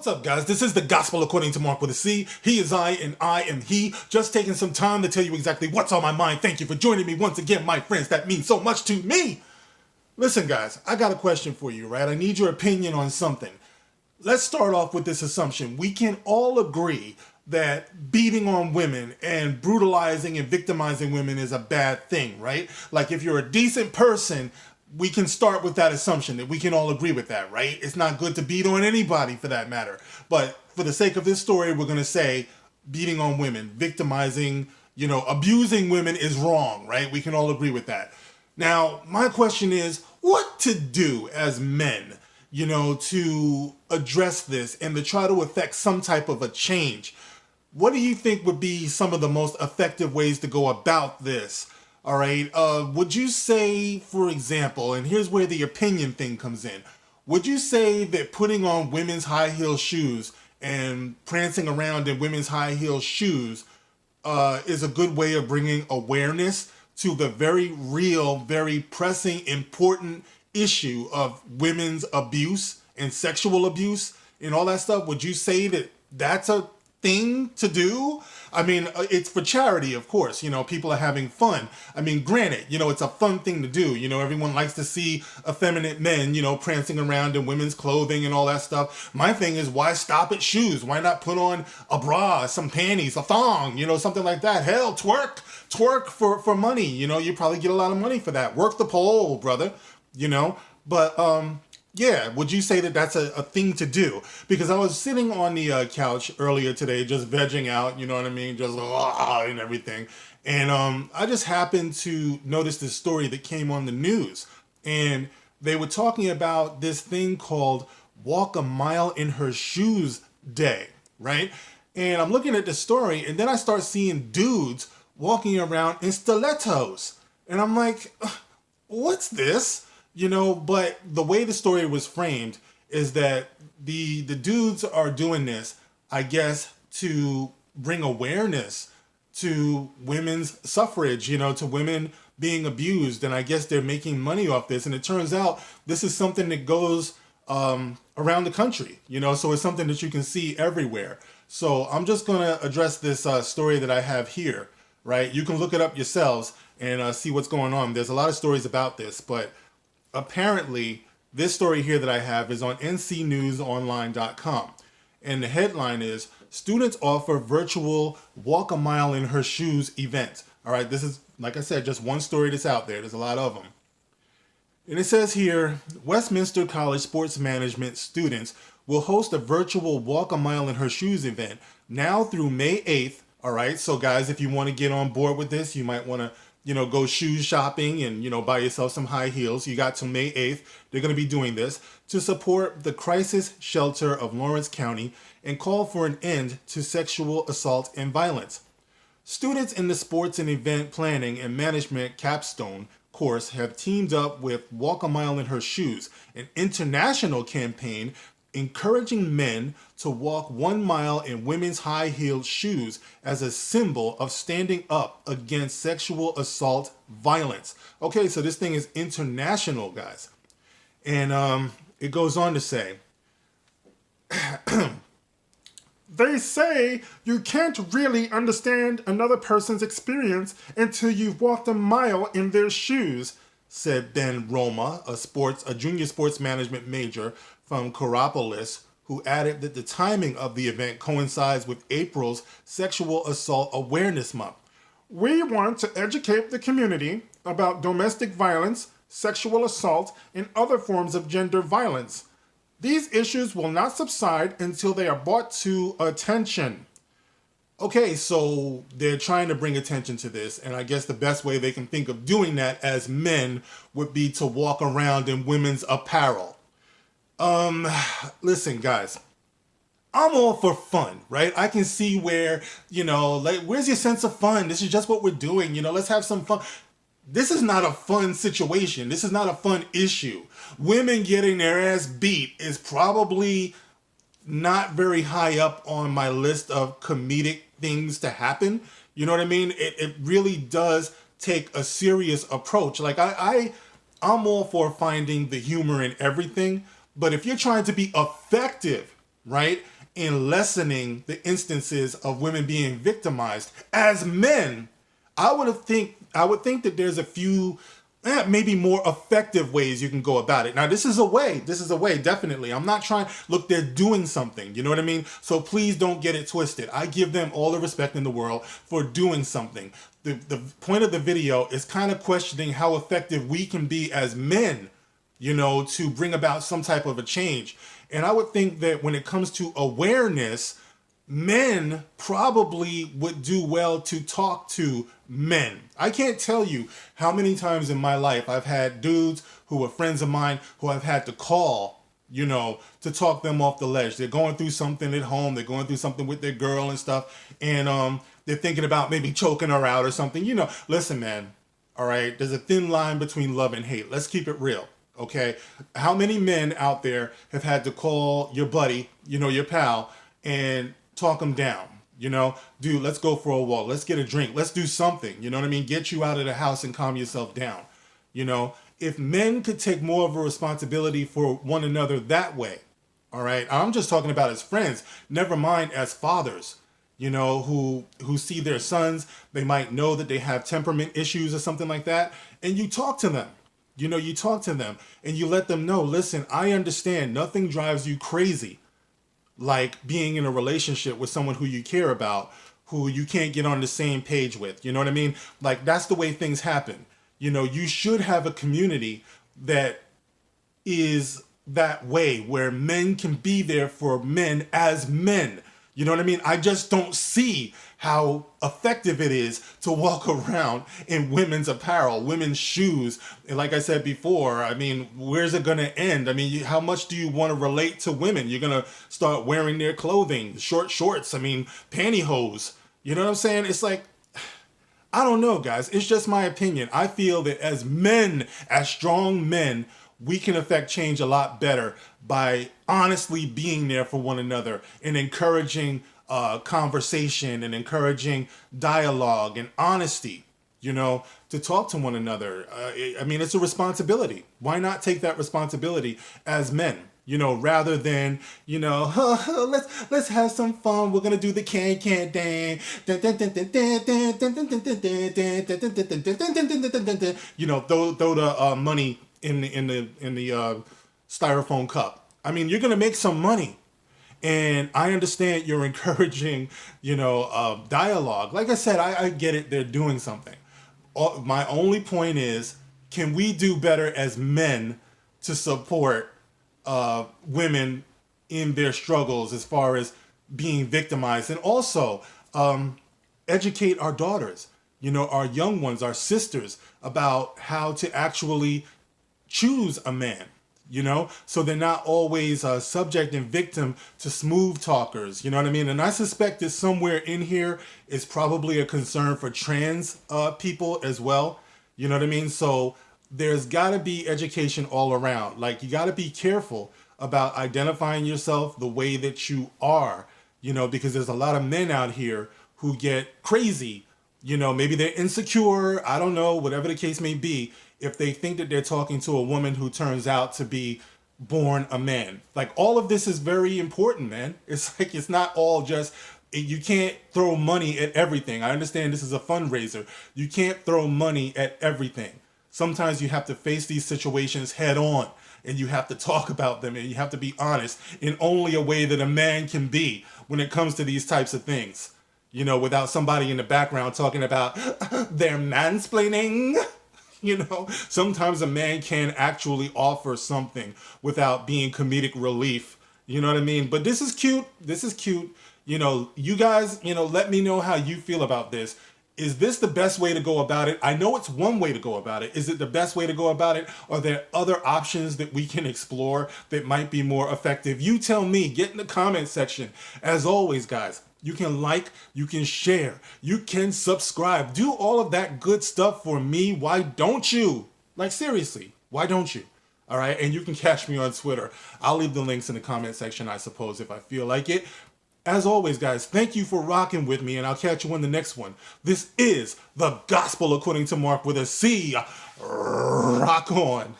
What's up, guys? This is the Gospel According to Mark with a C. He is I, and I am he. Just taking some time to tell you exactly what's on my mind. Thank you for joining me once again, my friends. That means so much to me. Listen, guys, I got a question for you, right? I need your opinion on something. Let's start off with this assumption. We can all agree that beating on women and brutalizing and victimizing women is a bad thing, right? Like, if you're a decent person, we can start with that assumption that we can all agree with that, right? It's not good to beat on anybody for that matter. But for the sake of this story, we're going to say beating on women, victimizing, abusing women is wrong, right? We can all agree with that. Now, my question is, what to do as men, to address this and to try to affect some type of a change? What do you think would be some of the most effective ways to go about this? All right. Would you say, for example, and here's where the opinion thing comes in. Would you say that putting on women's high heel shoes and prancing around in women's high heel shoes is a good way of bringing awareness to the very real, very pressing, important issue of women's abuse and sexual abuse and all that stuff? Would you say that that's a thing to do? I mean, it's for charity, of course. People are having fun. I mean, granted, it's a fun thing to do. Everyone likes to see effeminate men, prancing around in women's clothing and all that stuff. My thing is, why stop at shoes? Why not put on a bra, some panties, a thong, something like that? Hell, twerk for money. You probably get a lot of money for that. Work the pole, brother, But, yeah, would you say that that's a thing to do? Because I was sitting on the couch earlier today, just vegging out, you know what I mean? Just and everything. And I just happened to notice this story that came on the news. And they were talking about this thing called Walk a Mile in Her Shoes Day, right? And I'm looking at the story, and then I start seeing dudes walking around in stilettos. And I'm like, what's this? But the way the story was framed is that the dudes are doing this, I guess, to bring awareness to women's suffrage, to women being abused. And I guess they're making money off this. And it turns out this is something that goes around the country, so it's something that you can see everywhere. So I'm just going to address this story that I have here, right? You can look it up yourselves and see what's going on. There's a lot of stories about this, but apparently, this story here that I have is on ncnewsonline.com. And the headline is, Students Offer Virtual Walk a Mile in Her Shoes Event. All right, this is, like I said, just one story that's out there. There's a lot of them. And it says here, Westminster College sports management students will host a virtual Walk a Mile in Her Shoes event now through May 8th. All right, so guys, if you want to get on board with this, you might want to go shoe shopping and, buy yourself some high heels. You got till May 8th. They're going to be doing this to support the crisis shelter of Lawrence County and call for an end to sexual assault and violence. Students in the sports and event planning and management capstone course have teamed up with Walk a Mile in Her Shoes, an international campaign encouraging men to walk 1 mile in women's high-heeled shoes as a symbol of standing up against sexual assault violence. Okay, so this thing is international, guys. And it goes on to say, they say you can't really understand another person's experience until you've walked a mile in their shoes, said Ben Roma, a junior sports management major from Coropolis, who added that the timing of the event coincides with April's Sexual Assault Awareness Month. We want to educate the community about domestic violence, sexual assault, and other forms of gender violence. These issues will not subside until they are brought to attention. Okay, so they're trying to bring attention to this, and I guess the best way they can think of doing that as men would be to walk around in women's apparel. Listen, guys, I'm all for fun, right? I can see where, where's your sense of fun? This is just what we're doing, let's have some fun. This is not a fun situation. This is not a fun issue. Women getting their ass beat is probably not very high up on my list of comedic things to happen. You know what I mean? It really does take a serious approach. Like, I'm all for finding the humor in everything. But if you're trying to be effective right? In lessening the instances of women being victimized as men, I would think that there's a few maybe more effective ways you can go about it. Now, this is a way. This is a way, definitely. I'm not trying. Look, they're doing something. You know what I mean? So please don't get it twisted. I give them all the respect in the world for doing something. The point of the video is kind of questioning how effective we can be as men, you know, to bring about some type of a change. And I would think that when it comes to awareness, men probably would do well to talk to men. I can't tell you how many times in my life I've had dudes who were friends of mine who I've had to call, you know, to talk them off the ledge. They're going through something at home, they're going through something with their girl and stuff, and they're thinking about maybe choking her out or something. You know, listen, man, all right, there's a thin line between love and hate. Let's keep it real. Okay, how many men out there have had to call your buddy, you know, your pal, and talk them down? You know, dude, let's go for a walk. Let's get a drink. Let's do something. You know what I mean? Get you out of the house and calm yourself down. You know, if men could take more of a responsibility for one another that way, all right, I'm just talking about as friends, never mind as fathers, you know, who see their sons, they might know that they have temperament issues or something like that, and you talk to them. You know, you talk to them and you let them know, listen, I understand nothing drives you crazy like being in a relationship with someone who you care about, who you can't get on the same page with. You know what I mean? Like, that's the way things happen. You know, you should have a community that is that way, where men can be there for men as men. You know what I mean? I just don't see how effective it is to walk around in women's apparel, women's shoes. And like I said before, I mean, where's it going to end? I mean, how much do you want to relate to women? You're going to start wearing their clothing, short shorts, I mean, pantyhose. You know what I'm saying? It's like, I don't know, guys. It's just my opinion. I feel that as men, as strong men, we can affect change a lot better by honestly being there for one another and encouraging conversation and encouraging dialogue and honesty, you know, to talk to one another. I mean, it's a responsibility. Why not take that responsibility as men? You know, rather than, you know, let's have some fun. We're gonna do the can dance. You know, throw the money in the styrofoam cup. I mean, you're gonna make some money, and I understand you're encouraging, you know, dialogue. Like I said, I get it. They're doing something. My only point is, can we do better as men to support women in their struggles as far as being victimized, and also educate our daughters, you know, our young ones, our sisters, about how to actually choose a man, you know, so they're not always subject and victim to smooth talkers, you know what I mean? And I suspect that somewhere in here is probably a concern for trans people as well, you know what I mean? So there's got to be education all around. Like, you got to be careful about identifying yourself the way that you are, you know, because there's a lot of men out here who get crazy, you know, maybe they're insecure, I don't know, whatever the case may be, if they think that they're talking to a woman who turns out to be born a man. Like, all of this is very important, man. It's like, it's not all just, you can't throw money at everything. I understand this is a fundraiser. You can't throw money at everything. Sometimes you have to face these situations head on, and you have to talk about them, and you have to be honest in only a way that a man can be when it comes to these types of things. You know, without somebody in the background talking about their mansplaining. You know, sometimes a man can actually offer something without being comedic relief. You know what I mean? But this is cute. This is cute. You know, you guys, you know, let me know how you feel about this. Is this the best way to go about it? I know it's one way to go about it. Is it the best way to go about it? Are there other options that we can explore that might be more effective? You tell me. Get in the comment section. As always, guys, you can like, you can share, you can subscribe. Do all of that good stuff for me. Why don't you? Like, seriously, why don't you? All right, and you can catch me on Twitter. I'll leave the links in the comment section, I suppose, if I feel like it. As always, guys, thank you for rocking with me, and I'll catch you in the next one. This is the Gospel According to Mark with a C. Rock on.